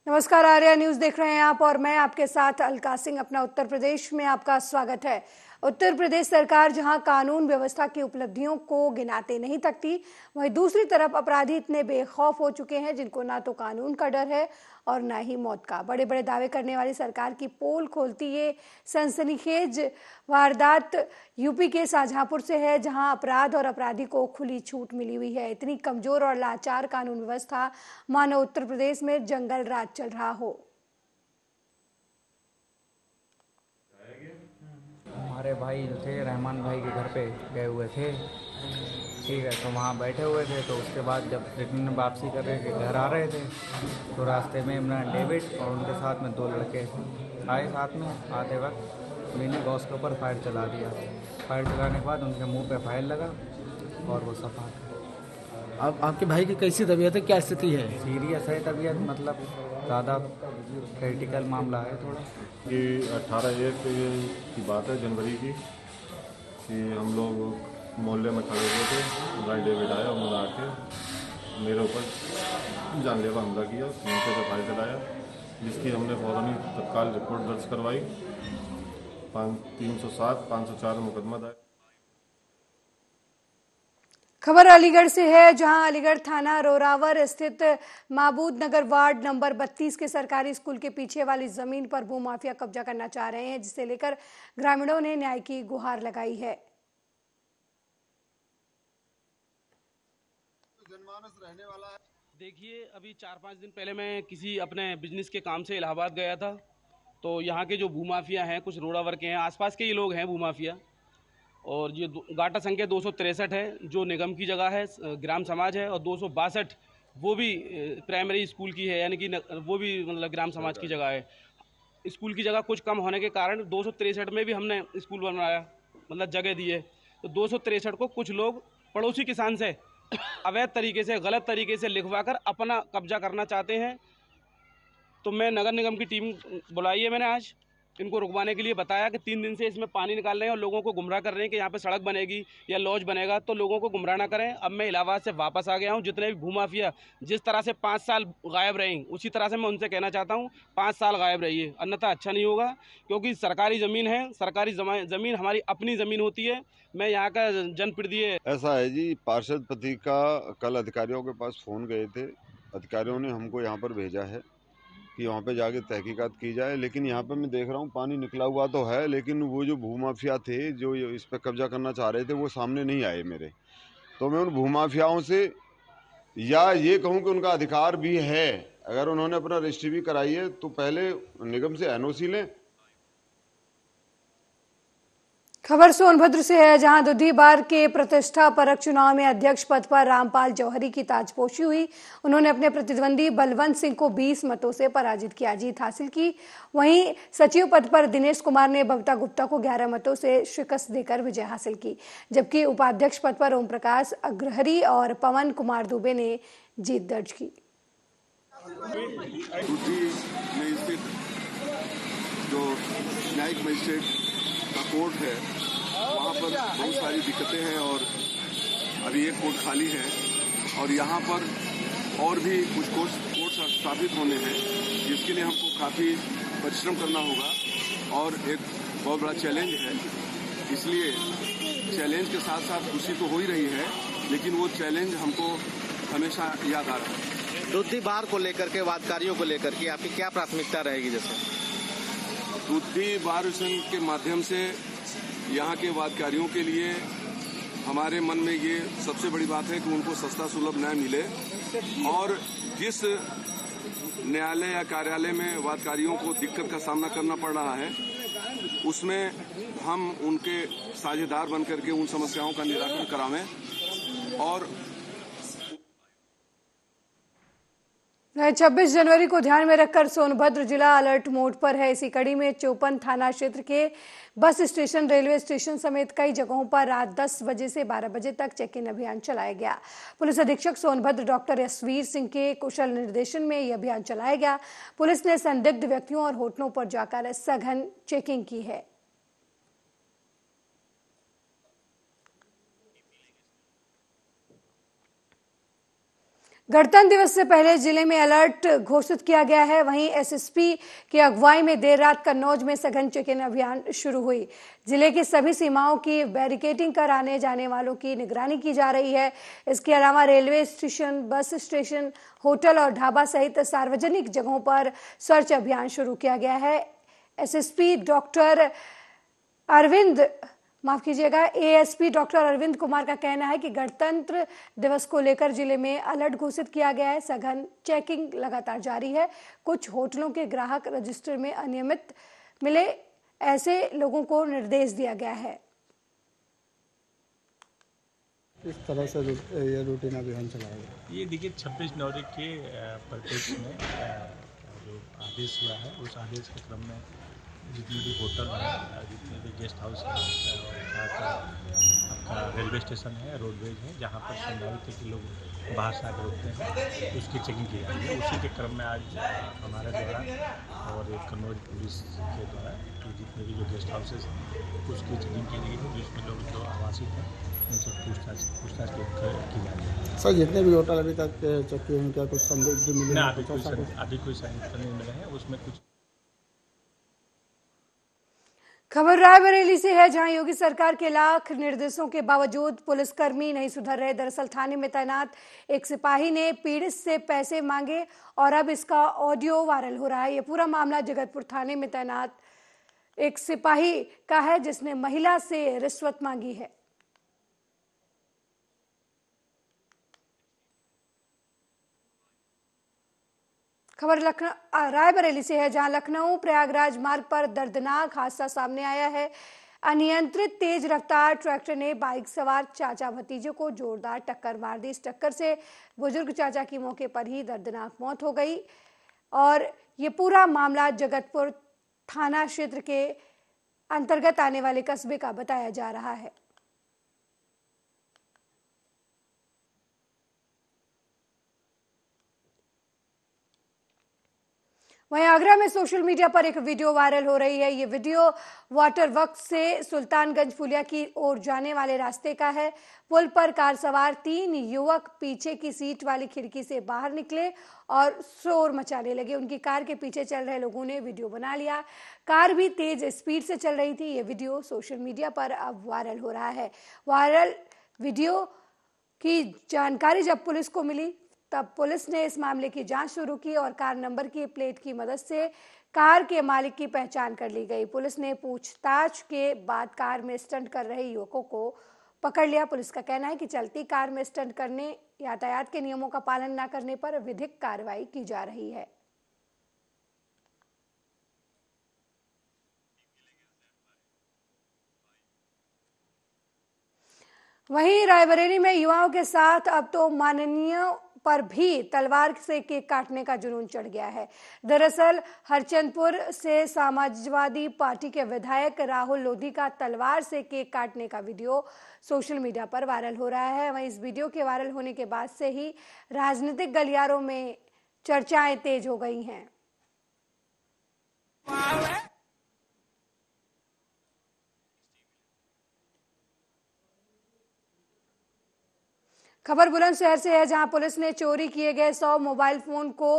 नमस्कार, आर्या न्यूज देख रहे हैं आप और मैं आपके साथ अलका सिंह। अपना उत्तर प्रदेश में आपका स्वागत है। उत्तर प्रदेश सरकार जहां कानून व्यवस्था की उपलब्धियों को गिनाते नहीं थकती, वहीं दूसरी तरफ अपराधी इतने बेखौफ हो चुके हैं जिनको ना तो कानून का डर है और ना ही मौत का। बड़े बड़े दावे करने वाली सरकार की पोल खोलती ये सनसनीखेज वारदात यूपी के शाहजहांपुर से है, जहां अपराध और अपराधी को खुली छूट मिली हुई है। इतनी कमजोर और लाचार कानून व्यवस्था मानो उत्तर प्रदेश में जंगल राज चल रहा हो। हमारे भाई जो थे रहमान भाई के घर पे गए हुए थे, ठीक है, तो वहाँ बैठे हुए थे। तो उसके बाद जब रिटर्न वापसी कर रहे थे, घर आ रहे थे, तो रास्ते में इमरान डेविड और उनके साथ में दो लड़के आए। साथ में आते वक्त मैंने बॉस के ऊपर फायर चला दिया। फायर चलाने के बाद उनके मुंह पे फायर लगा और वो सफा। अब आपके भाई की कैसी तबीयत है, क्या स्थिति है? सीरियस है तबीयत, मतलब ज़्यादा क्रिटिकल मामला है थोड़ा। कि 18/1 की बात है, जनवरी की, कि हम लोग मोहल्ले में खड़े हुए थे। इमरान डेविड आया, उन्होंने आके मेरे ऊपर जानलेवा हमला किया, नीचे से फायर चलाया, जिसकी हमने फौरन तत्काल रिपोर्ट दर्ज करवाई। 307, 504 मुकदमा दायर। खबर अलीगढ़ से है, जहां अलीगढ़ थाना रोरावर स्थित महबूद नगर वार्ड नंबर 32 के सरकारी स्कूल के पीछे वाली जमीन पर भूमाफिया कब्जा करना चाह रहे हैं, जिसे लेकर ग्रामीणों ने न्याय की गुहार लगाई है। जनमानस रहने वाला है। देखिए, अभी 4-5 दिन पहले मैं किसी अपने बिजनेस के काम से इलाहाबाद गया था, तो यहाँ के जो भूमाफिया हैं, कुछ रोडावर के हैं, आसपास के ही लोग हैं भूमाफिया। और ये गाटा संख्या 263 है जो निगम की जगह है, ग्राम समाज है, और 262 वो भी प्राइमरी स्कूल की है, यानी कि वो भी मतलब ग्राम समाज की जगह है। स्कूल की जगह कुछ कम होने के कारण 263 में भी हमने स्कूल बनवाया, मतलब जगह दी है। तो 263 को कुछ लोग पड़ोसी किसान से अवैध तरीके से, गलत तरीके से लिखवा कर अपना कब्जा करना चाहते हैं। तो मैं नगर निगम की टीम बुलाई है, मैंने आज इनको रुकवाने के लिए बताया कि 3 दिन से इसमें पानी निकाल रहे हैं और लोगों को गुमराह कर रहे हैं कि यहाँ पे सड़क बनेगी या लॉज बनेगा, तो लोगों को गुमराह ना करें। अब मैं इलाहाबाद से वापस आ गया हूँ। जितने भी भूमाफिया जिस तरह से 5 साल गायब रही, उसी तरह से मैं उनसे कहना चाहता हूँ 5 साल गायब रहिए, अन्यथा अच्छा नहीं होगा। क्योंकि सरकारी ज़मीन है, सरकारी ज़मीन हमारी अपनी ज़मीन होती है। मैं यहाँ का जनप्रतिनिधि। ऐसा है जी, पार्षद पति का कल अधिकारियों के पास फ़ोन गए थे। अधिकारियों ने हमको यहाँ पर भेजा है कि वहाँ पे जाके तहकीकात की जाए। लेकिन यहाँ पे मैं देख रहा हूँ पानी निकला हुआ तो है, लेकिन वो जो भूमाफिया थे जो इस पे कब्जा करना चाह रहे थे वो सामने नहीं आए मेरे। तो मैं उन भूमाफियाओं से या ये कहूँ कि उनका अधिकार भी है, अगर उन्होंने अपना रजिस्ट्री भी कराई है तो पहले निगम से NOC लें। खबर सोनभद्र से है, जहां दुधी बार के प्रतिष्ठा परक चुनाव में अध्यक्ष पद पर रामपाल जौहरी की ताजपोशी हुई। उन्होंने अपने प्रतिद्वंदी बलवंत सिंह को 20 मतों से पराजित किया, जीत हासिल की। वहीं सचिव पद पर दिनेश कुमार ने बबीता गुप्ता को 11 मतों से शिकस्त देकर विजय हासिल की, जबकि उपाध्यक्ष पद पर ओम प्रकाश अग्रहरी और पवन कुमार दुबे ने जीत दर्ज की। जो न्यायिक मजिस्ट्रेट का कोर्ट है, वहाँ पर बहुत सारी दिक्कतें हैं और अभी एक कोर्ट खाली है और यहाँ पर और भी कुछ कोर्ट स्थापित होने हैं, जिसके लिए हमको काफ़ी परिश्रम करना होगा और एक बहुत बड़ा चैलेंज है। इसलिए चैलेंज के साथ साथ खुशी तो हो ही रही है, लेकिन वो चैलेंज हमको हमेशा याद आ रहा है। दुधी बार को लेकर के, वादकारियों को लेकर के आपकी क्या प्राथमिकता रहेगी? जैसे दुधी बार संघ के माध्यम से यहाँ के वादकारियों के लिए हमारे मन में ये सबसे बड़ी बात है कि उनको सस्ता सुलभ न्याय मिले और जिस न्यायालय या कार्यालय में वादकारियों को दिक्कत का सामना करना पड़ रहा है, उसमें हम उनके साझेदार बनकर के उन समस्याओं का निराकरण करावें। और 26 जनवरी को ध्यान में रखकर सोनभद्र जिला अलर्ट मोड पर है। इसी कड़ी में चौपन थाना क्षेत्र के बस स्टेशन, रेलवे स्टेशन समेत कई जगहों पर रात 10 बजे से 12 बजे तक चेक इन अभियान चलाया गया। पुलिस अधीक्षक सोनभद्र डॉक्टर यशवीर सिंह के कुशल निर्देशन में यह अभियान चलाया गया। पुलिस ने संदिग्ध व्यक्तियों और होटलों पर जाकर सघन चेकिंग की है। गणतंत्र दिवस से पहले जिले में अलर्ट घोषित किया गया है। वहीं एसएसपी की अगुवाई में देर रात कन्नौज में सघन चेकिंग अभियान शुरू हुई। जिले की सभी सीमाओं की बैरिकेडिंग कर आने जाने वालों की निगरानी की जा रही है। इसके अलावा railway station, bus station, hotel और ढाबा सहित सार्वजनिक जगहों पर सर्च अभियान शुरू किया गया है। SSP doctor Arvind ASP doctor Arvind Kumar का कहना है कि गणतंत्र दिवस को लेकर जिले में अलर्ट घोषित किया गया है। सघन चेकिंग लगातार जारी है। कुछ होटलों के ग्राहक रजिस्टर में अनियमित मिले, ऐसे लोगों को निर्देश दिया गया है। इस तरह से ये रूटीन अभियान चलाया गया। ये देखिए 26 नवरे के परिप्रेक्ष्य में जो आदेश हुआ है, उस आदेश के क्रम में जितने भी होटल हैं, जितने भी गेस्ट हाउस हैं, आपका रेलवे स्टेशन है, रोडवेज है, जहाँ पर संभावित है कि लोग बाहर से आकर रुकते हैं, उसकी चेकिंग की जा रही है। उसी के क्रम में आज हमारे द्वारा और कन्नौज पुलिस के द्वारा जितने भी जो गेस्ट हाउसेज हैं उसकी चेकिंग की गई है, जिसमें लोग जो आवासित हैं उनसे पूछताछ की जा रही है। सर, जितने भी होटल अभी तक चेक किए हैं, क्या कुछ संदिग्ध मिले? अभी कोई संदिग्ध नहीं मिले हैं। उसमें कुछ खबर रायबरेली से है, जहां योगी सरकार के लाख निर्देशों के बावजूद पुलिसकर्मी नहीं सुधर रहे। दरअसल थाने में तैनात एक सिपाही ने पीड़ित से पैसे मांगे और अब इसका ऑडियो वायरल हो रहा है। यह पूरा मामला जगतपुर थाने में तैनात एक सिपाही का है, जिसने महिला से रिश्वत मांगी है। खबर रायबरेली से है, जहां लखनऊ प्रयागराज मार्ग पर दर्दनाक हादसा सामने आया है। अनियंत्रित तेज रफ्तार ट्रैक्टर ने बाइक सवार चाचा भतीजे को जोरदार टक्कर मार दी। इस टक्कर से बुजुर्ग चाचा की मौके पर ही दर्दनाक मौत हो गई और ये पूरा मामला जगतपुर थाना क्षेत्र के अंतर्गत आने वाले कस्बे का बताया जा रहा है। वहीं आगरा में सोशल मीडिया पर एक वीडियो वायरल हो रही है। ये वीडियो वाटर वर्क्स से सुल्तानगंज पुलिया की ओर जाने वाले रास्ते का है। पुल पर कार सवार 3 युवक पीछे की सीट वाली खिड़की से बाहर निकले और शोर मचाने लगे। उनकी कार के पीछे चल रहे लोगों ने वीडियो बना लिया। कार भी तेज स्पीड से चल रही थी। ये वीडियो सोशल मीडिया पर अब वायरल हो रहा है। वायरल वीडियो की जानकारी जब पुलिस को मिली, तब पुलिस ने इस मामले की जांच शुरू की और कार नंबर की प्लेट की मदद से कार के मालिक की पहचान कर ली गई। पुलिस ने पूछताछ के बाद कार में स्टंट कर रहे युवकों को पकड़ लिया। पुलिस का कहना है कि चलती कार में स्टंट करने, यातायात के नियमों का पालन न करने पर विधिक कार्रवाई की जा रही है। वहीं रायबरेली में युवाओं के साथ अब तो माननीयों पर भी तलवार से केक काटने का जुनून चढ़ गया है। दरअसल हरचंदपुर से समाजवादी पार्टी के विधायक राहुल लोधी का तलवार से केक काटने का वीडियो सोशल मीडिया पर वायरल हो रहा है। वहीं इस वीडियो के वायरल होने के बाद से ही राजनीतिक गलियारों में चर्चाएं तेज हो गई हैं। खबर बुलंदशहर से है, जहां पुलिस ने चोरी किए गए 100 मोबाइल फोन को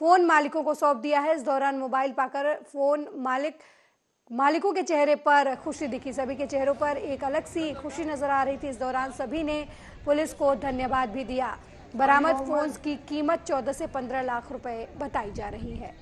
फोन मालिकों को सौंप दिया है। इस दौरान मोबाइल पाकर फोन मालिकों के चेहरे पर खुशी दिखी। सभी के चेहरों पर एक अलग सी खुशी नजर आ रही थी। इस दौरान सभी ने पुलिस को धन्यवाद भी दिया। बरामद फोन की कीमत 14 से 15 लाख रुपए बताई जा रही है।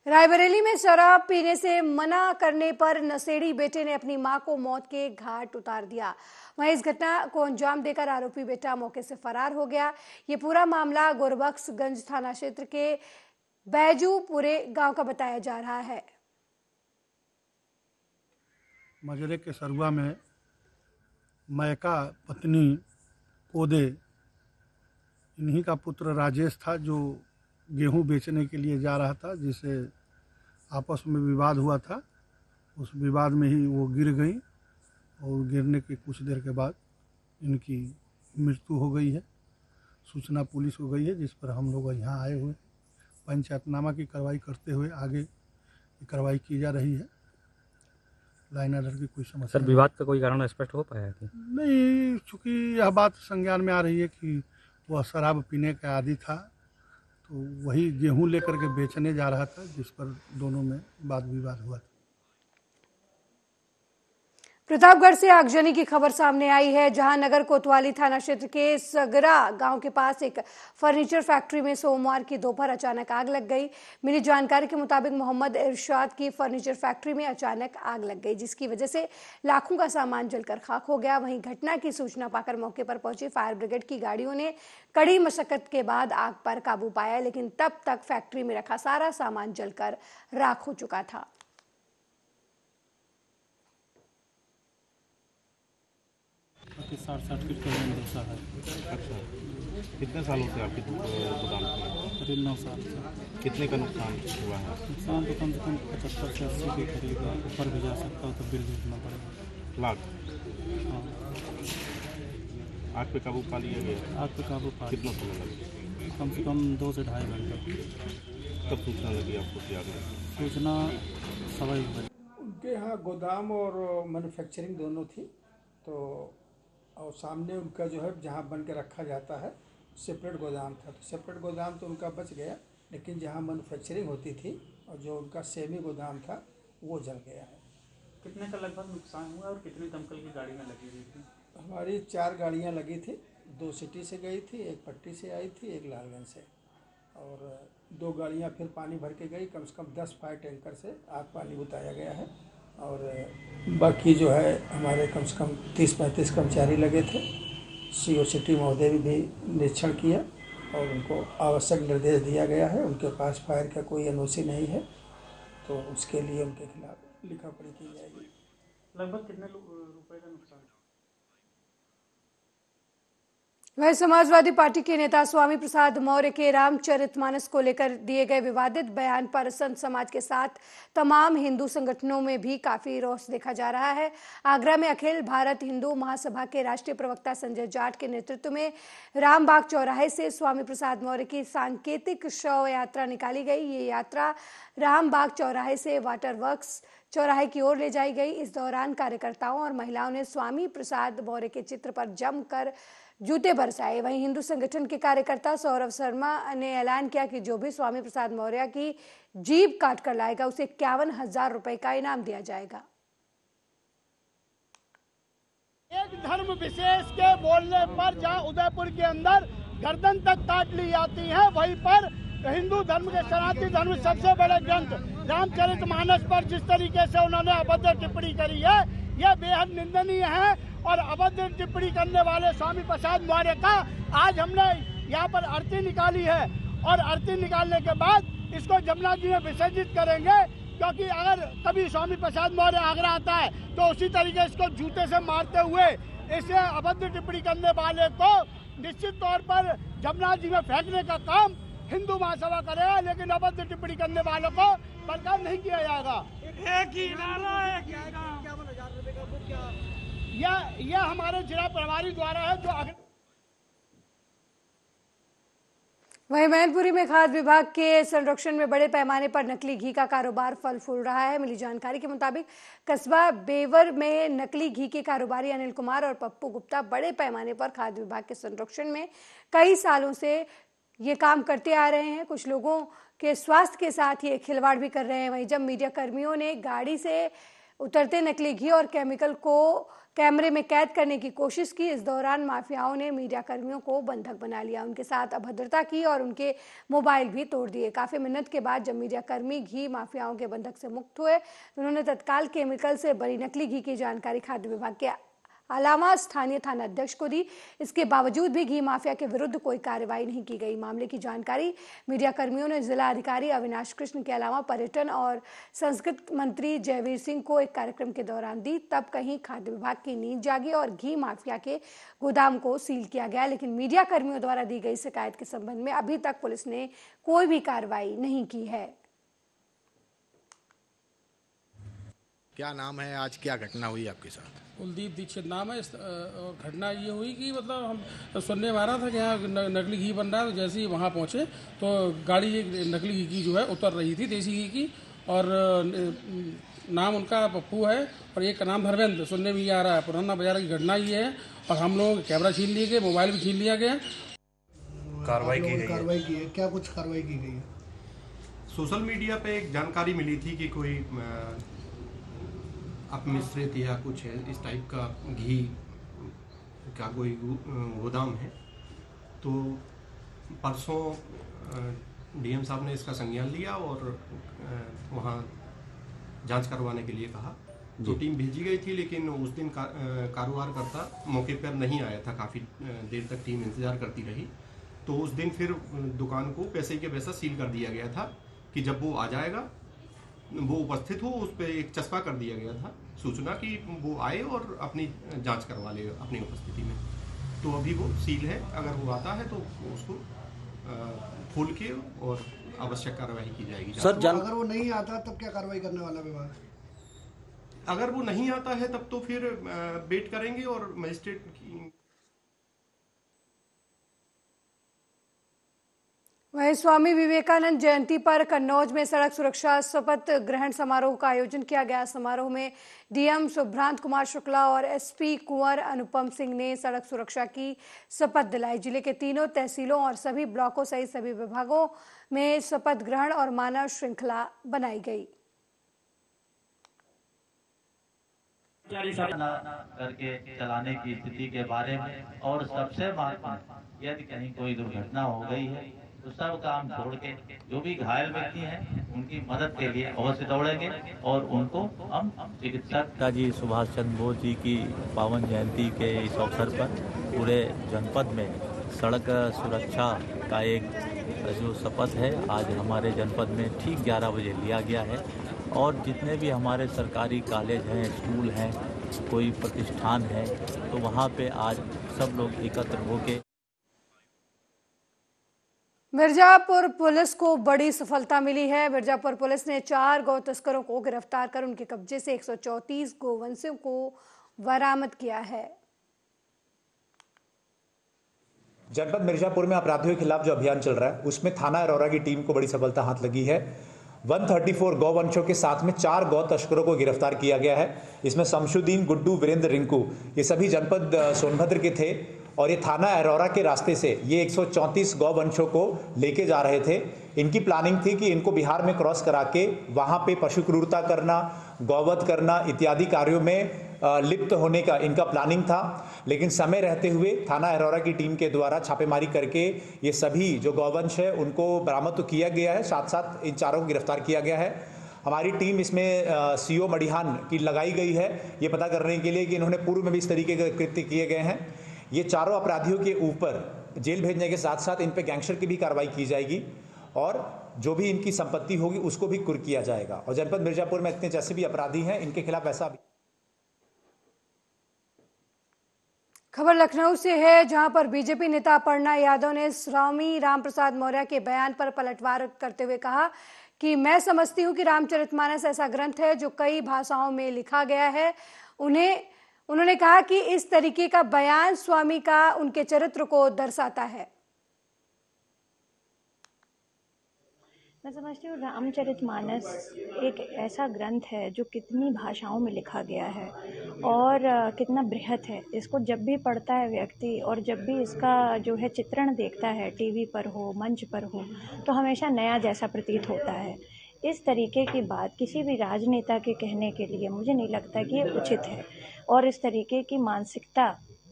रायबरेली में शराब पीने से मना करने पर नशेड़ी बेटे ने अपनी मां को मौत के घाट उतार दिया। वहीं इस घटना को अंजाम देकर आरोपी बेटा मौके से फरार हो गया। ये पूरा मामला गोरबख्शगंज थाना क्षेत्र के बैजूपुरे गांव का बताया जा रहा है। मजरे के सरुआ में मैका पत्नी पोदे, इन्हीं का पुत्र राजेश था, जो गेहूं बेचने के लिए जा रहा था, जिसे आपस में विवाद हुआ था। उस विवाद में ही वो गिर गई और गिरने के कुछ देर के बाद इनकी मृत्यु हो गई है। सूचना पुलिस को गई है, जिस पर हम लोग यहाँ आए हुए पंचायतनामा की कार्रवाई करते हुए आगे की कार्रवाई की जा रही है। लाइन ऑर्डर की कोई समस्या सर, विवाद का कोई कारण स्पष्ट हो पाया कि नहीं, चूँकि यह बात संज्ञान में आ रही है कि वह शराब पीने का आदी था, तो वही गेहूं लेकर के बेचने जा रहा था, जिस पर दोनों में वाद विवाद हुआ था। प्रतापगढ़ से आगजनी की खबर सामने आई है, जहां नगर कोतवाली थाना क्षेत्र के सगरा गांव के पास एक फर्नीचर फैक्ट्री में सोमवार की दोपहर अचानक आग लग गई। मिली जानकारी के मुताबिक मोहम्मद इरशाद की फर्नीचर फैक्ट्री में अचानक आग लग गई, जिसकी वजह से लाखों का सामान जलकर खाक हो गया। वहीं घटना की सूचना पाकर मौके पर पहुंची फायर ब्रिगेड की गाड़ियों ने कड़ी मशक्कत के बाद आग पर काबू पाया, लेकिन तब तक फैक्ट्री में रखा सारा सामान जलकर राख हो चुका था। शॉर्ट सर्किट का भरोसा है। अच्छा, कितने सालों से आपकी दुकान पर? करीब 9 साल से। कितने का नुकसान हुआ है? नुकसान तो कम से कम 75 से 80 के करीब है। ऊपर भी जा सकता हो तो बिल देखना पड़ेगा। लाख? हाँ। आग पे काबू पा लिया गया? आग पे काबू पा। कितना समय लगा? कम से कम 2 से ढाई घंटे। कब सूचना लगी आपको कि आग लगी? सूचना 1:15 बजे। उनके यहाँ गोदाम और मैन्युफैक्चरिंग दोनों थी, तो और सामने उनका जो है जहाँ बन के रखा जाता है सेपरेट गोदाम था, तो सेपरेट गोदाम तो उनका बच गया, लेकिन जहाँ मैन्युफैक्चरिंग होती थी और जो उनका सेमी गोदाम था वो जल गया है। कितने का लगभग नुकसान हुआ और कितनी दमकल की गाड़ियाँ लगी हुई थी? हमारी 4 गाड़ियाँ लगी थी, 2 सिटी से गई थी, 1 पट्टी से आई थी, 1 लालगंज से, और 2 गाड़ियाँ फिर पानी भर के गई। कम से कम 10 फायर टैंकर से आग पानी बुताया गया है, और बाकी जो है हमारे कम से कम 30-35 कर्मचारी लगे थे। CO सिटी महोदय भी निरीक्षण किया और उनको आवश्यक निर्देश दिया गया है। उनके पास फायर का कोई NOC नहीं है, तो उसके लिए उनके खिलाफ लिखा पढ़ी की जाएगी। लगभग कितने रुपए का नुकसान? वह समाजवादी पार्टी के नेता स्वामी प्रसाद मौर्य के रामचरितमानस को लेकर दिए गए विवादित बयान पर संत समाज के साथ तमाम हिंदू संगठनों में भी काफी रोष देखा जा रहा है। आगरा में अखिल भारत हिंदू महासभा के राष्ट्रीय प्रवक्ता संजय जाट के नेतृत्व में रामबाग चौराहे से स्वामी प्रसाद मौर्य की सांकेतिक शव यात्रा निकाली गई। ये यात्रा रामबाग चौराहे से वाटर वर्क्स चौराहे की ओर ले जाई गई। इस दौरान कार्यकर्ताओं और महिलाओं ने स्वामी प्रसाद मौर्य के चित्र पर जमकर जूते बरसाए। वहीं हिंदू संगठन के कार्यकर्ता सौरभ शर्मा ने ऐलान किया कि जो भी स्वामी प्रसाद मौर्य की जीभ काट कर लाएगा उसे 51,000 रुपए का इनाम दिया जाएगा। एक धर्म विशेष के बोलने पर जहां उदयपुर के अंदर गर्दन तक काट ली जाती है, वहीं पर हिंदू धर्म के सनातन धर्म सबसे बड़े ग्रंथ रामचरितमानस पर जिस तरीके से उन्होंने अभद्र टिप्पणी करी है, यह बेहद निंदनीय है। और अभद्र टिप्पणी करने वाले स्वामी प्रसाद मौर्य का आज हमने यहाँ पर आरती निकाली है, और आरती निकालने के बाद इसको जमुना जी में विसर्जित करेंगे, क्योंकि अगर कभी स्वामी प्रसाद मौर्य आगरा आता है तो उसी तरीके इसको जूते से मारते हुए इसे अभद्र टिप्पणी करने वाले को निश्चित तौर पर जमुना जी में फेंकने का काम हिंदू महासभा करेगा, लेकिन अभद्र टिप्पणी करने वालों को बर्दाश्त नहीं किया जाएगा। यह हमारे जिला प्रभारी द्वारा है जो वहीं मैनपुरी में खाद्य विभाग के संरक्षण में बड़े पैमाने पर नकली घी का कारोबार फल फूल रहा है। मिली जानकारी के मुताबिक कस्बा बेवर में नकली घी के कारोबारी अनिल कुमार और पप्पू गुप्ता बड़े पैमाने पर खाद्य विभाग के संरक्षण में कई सालों से ये काम करते आ रहे हैं। कुछ लोगों के स्वास्थ्य के साथ ये खिलवाड़ भी कर रहे हैं। वहीं जब मीडिया कर्मियों ने गाड़ी से उतरते नकली घी और केमिकल को कैमरे में कैद करने की कोशिश की, इस दौरान माफियाओं ने मीडिया कर्मियों को बंधक बना लिया, उनके साथ अभद्रता की और उनके मोबाइल भी तोड़ दिए। काफी मिन्नत के बाद जब मीडिया कर्मी घी माफियाओं के बंधक से मुक्त हुए, उन्होंने तत्काल केमिकल से बनी नकली घी की जानकारी खाद्य विभाग के अलावा स्थानीय थाना अध्यक्ष को दी। इसके बावजूद भी घी माफिया के विरुद्ध कोई कार्रवाई नहीं की गई। मामले की जानकारी मीडिया कर्मियों ने जिला अधिकारी अविनाश कृष्ण के अलावा पर्यटन और संस्कृति मंत्री जयवीर सिंह को एक कार्यक्रम के दौरान दी। तब कहीं खाद्य विभाग की नींद जागी और घी माफिया के गोदाम को सील किया गया, लेकिन मीडिया कर्मियों द्वारा दी गई शिकायत के संबंध में अभी तक पुलिस ने कोई भी कार्रवाई नहीं की है। क्या नाम है, आज क्या घटना हुई आपके साथ? कुलदीप दीक्षित नाम है। और घटना ये हुई कि मतलब हम सुनने में आ रहा था कि यहाँ नकली घी बन रहा है, तो जैसे ही वहाँ पहुँचे तो गाड़ी एक नकली घी की जो है उतर रही थी, देसी घी की, और नाम उनका पप्पू है और एक का नाम धर्मेंद्र, सुनने में ये आ रहा है। पुराना बाजार की घटना ये है और हम लोग कैमरा छीन लिए गए, मोबाइल भी छीन लिया गया। कार्रवाई की है, क्या कुछ कार्रवाई की गई है? सोशल मीडिया पे एक जानकारी मिली थी कि कोई अपमिश्रित या कुछ है इस टाइप का घी का कोई गोदाम है। तो परसों डीएम साहब ने इसका संज्ञान लिया और वहाँ जांच करवाने के लिए कहा। तो टीम भेजी गई थी, लेकिन उस दिन कारोबार करता मौके पर नहीं आया था। काफ़ी देर तक टीम इंतज़ार करती रही। तो उस दिन फिर दुकान को पैसे के पैसा सील कर दिया गया था कि जब वो आ जाएगा, वो उपस्थित हो, उस पर एक चस्पा कर दिया गया था सूचना कि वो आए और अपनी जांच करवा ले अपनी उपस्थिति में। तो अभी वो सील है, अगर वो आता है तो उसको खोल के और आवश्यक कार्रवाई की जाएगी। सर, अगर वो नहीं आता तब क्या कार्रवाई करने वाला विभाग? अगर वो नहीं आता है तब तो फिर वेट करेंगे और मजिस्ट्रेट की। वहीं स्वामी विवेकानंद जयंती पर कन्नौज में सड़क सुरक्षा शपथ ग्रहण समारोह का आयोजन किया गया। समारोह में डीएम सुभ्रांत कुमार शुक्ला और एसपी कुंवर अनुपम सिंह ने सड़क सुरक्षा की शपथ दिलाई। जिले के तीनों तहसीलों और सभी ब्लॉकों सहित सभी विभागों में शपथ ग्रहण और मानव श्रृंखला बनाई गई। करके चलाने की स्थिति के बारे में, और सबसे महत्वपूर्ण, यदि कहीं कोई दुर्घटना हो गई है तो सब काम छोड़ के जो भी घायल व्यक्ति हैं उनकी मदद के लिए अवश्य दौड़ेंगे और उनको हम चिकित्सक। नेताजी सुभाष चंद्र बोस जी की पावन जयंती के इस अवसर पर पूरे जनपद में सड़क सुरक्षा का एक जो शपथ है आज हमारे जनपद में ठीक 11 बजे लिया गया है। और जितने भी हमारे सरकारी कॉलेज हैं, स्कूल हैं, कोई प्रतिष्ठान है, तो वहाँ पे आज सब लोग एकत्र होके। मिर्जापुर पुलिस को बड़ी सफलता मिली है। मिर्जापुर पुलिस ने 4 गौ तस्करों को गिरफ्तार कर उनके कब्जे से 134 गोवंशों को बरामद किया है। जनपद मिर्जापुर में अपराधियों के खिलाफ जो अभियान चल रहा है उसमें थाना अरोरा की टीम को बड़ी सफलता हाथ लगी है। 134 गौवंशों के साथ में 4 गौ तस्करों को गिरफ्तार किया गया है। इसमें शमशुद्दीन, गुड्डू, वीरेंद्र, रिंकू, ये सभी जनपद सोनभद्र के थे और ये थाना अरोरा के रास्ते से ये 134 गौवंशों को लेके जा रहे थे। इनकी प्लानिंग थी कि इनको बिहार में क्रॉस करा के वहाँ पे पशु क्रूरता करना, गौवध करना इत्यादि कार्यों में लिप्त होने का इनका प्लानिंग था। लेकिन समय रहते हुए थाना अरोरा की टीम के द्वारा छापेमारी करके ये सभी जो गौवंश है उनको बरामद तो किया गया है, साथ साथ इन चारों को गिरफ्तार किया गया है। हमारी टीम इसमें सीओ मडिहान की लगाई गई है ये पता करने के लिए कि इन्होंने पूर्व में भी इस तरीके के कृत्य किए गए हैं। ये चारों अपराधियों के ऊपर जेल भेजने के साथ साथ इन पे गैंगस्टर की भी कार्रवाई की जाएगी और जो भी इनकी संपत्ति होगी उसको भी कुर्क किया जाएगा। और जनपद मिर्जापुर में इतने जैसे भी अपराधी हैं इनके खिलाफ ऐसा भी। खबर लखनऊ से है, जहां पर बीजेपी नेता अपर्णा यादव ने स्वामी रामप्रसाद मौर्य के बयान पर पलटवार करते हुए कहा कि मैं समझती हूं कि रामचरितमानस ऐसा ग्रंथ है जो कई भाषाओं में लिखा गया है। उन्होंने कहा कि इस तरीके का बयान स्वामी का उनके चरित्र को दर्शाता है। मैं समझती हूँ रामचरितमानस एक ऐसा ग्रंथ है जो कितनी भाषाओं में लिखा गया है और कितना बृहत है। इसको जब भी पढ़ता है व्यक्ति और जब भी इसका जो है चित्रण देखता है, टीवी पर हो, मंच पर हो, तो हमेशा नया जैसा प्रतीत होता है। इस तरीके की बात किसी भी राजनेता के कहने के लिए मुझे नहीं लगता कि ये उचित है। और इस तरीके की मानसिकता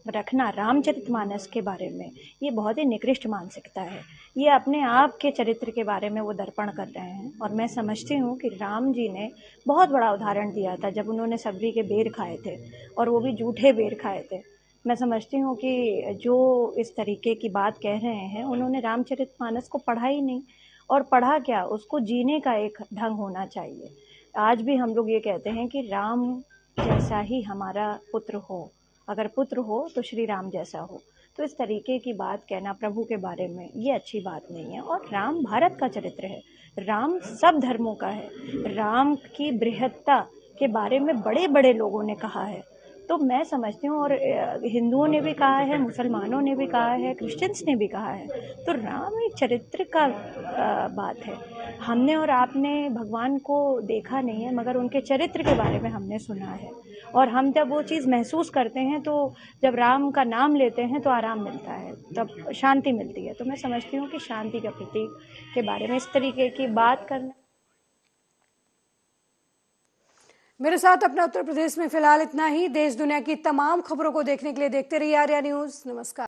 रखना रामचरितमानस के बारे में ये बहुत ही निकृष्ट मानसिकता है। ये अपने आप के चरित्र के बारे में वो दर्पण कर रहे हैं। और मैं समझती हूँ कि राम जी ने बहुत बड़ा उदाहरण दिया था जब उन्होंने सबरी के बेर खाए थे और वो भी जूठे बेर खाए थे। मैं समझती हूँ कि जो इस तरीके की बात कह रहे हैं उन्होंने रामचरितमानस को पढ़ा ही नहीं, और पढ़ा क्या, उसको जीने का एक ढंग होना चाहिए। आज भी हम लोग ये कहते हैं कि राम जैसा ही हमारा पुत्र हो, अगर पुत्र हो तो श्री राम जैसा हो। तो इस तरीके की बात कहना प्रभु के बारे में ये अच्छी बात नहीं है। और राम भारत का चरित्र है, राम सब धर्मों का है। राम की बृहत्ता के बारे में बड़े बड़े लोगों ने कहा है। तो मैं समझती हूँ, और हिंदुओं ने भी कहा है, मुसलमानों ने भी कहा है, क्रिश्चियंस ने भी कहा है, तो राम एक चरित्र का बात है। हमने और आपने भगवान को देखा नहीं है, मगर उनके चरित्र के बारे में हमने सुना है, और हम जब वो चीज़ महसूस करते हैं, तो जब राम का नाम लेते हैं तो आराम मिलता है, तब शांति मिलती है। तो मैं समझती हूँ कि शांति के प्रतीक के बारे में इस तरीके की बात करना। मेरे साथ अपना उत्तर प्रदेश में फिलहाल इतना ही। देश दुनिया की तमाम खबरों को देखने के लिए देखते रहिए आर्या न्यूज़। नमस्कार।